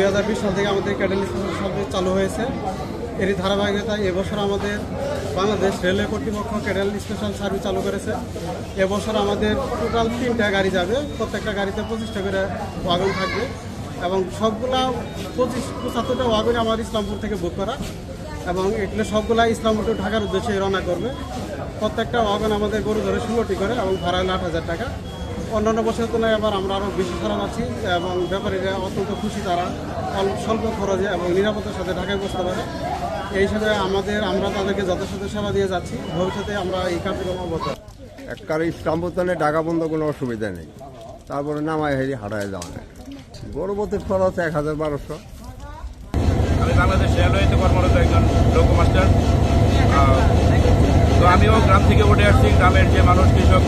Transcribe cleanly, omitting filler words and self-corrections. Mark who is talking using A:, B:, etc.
A: 2020 সাল থেকে আমাদের ক্যাডেল স্পেশাল সার্ভিস চালু হয়েছে। এরই ধারাবাহিকতায় এবছর আমাদের বাংলাদেশ রেলওয়ে কর্তৃপক্ষ ক্যাডেল স্পেশাল সার্ভিস চালু করেছে। এবছর আমাদের টোটাল 3টা গাড়ি যাবে, প্রত্যেকটা গাড়িতে 25টা করে ওয়াগন থাকবে এবং সবগুলা 75টা ওয়াগনে আমার ইসলামপুর থেকে বুক করা এবং এগুলো সবগুলা ইসলামপুর টু ঢাকার উদ্দেশ্যে রওনা করবে। প্রত্যেকটা ওয়াগন আমাদের গরু ধরে 16টি করে এবং ভাড়া হলো 8,000 টাকা। অন্যান্য বছরের তুলনায় আবার আমরা আরও বেশি খারাপ আছি এবং ব্যাপারীরা অত্যন্ত খুশি, তারা স্বল্প খরচে এবং নিরাপত্তার সাথে ঢাকায় বসতে পারে। এই হিসাবে আমরা তাদেরকে যথাযথ সেবা দিয়ে যাচ্ছি। ভবিষ্যতে আমরা এই কার্যক্রম অব্যাহত।
B: একবারে ইসলামপুর ঢাকা বন্ধ কোনো অসুবিধা নেই, তারপরে নামায় হেরি হারায় যাওয়া যায়। গর্ভবতীর খরচ 1,1200।
C: আমি বাংলাদেশ রেলওয়েতে কর্মরত একজন লোকো মাস্টার। তো আমিও গ্রাম থেকে উঠে আসছি। গ্রামের যে মানুষ কৃষক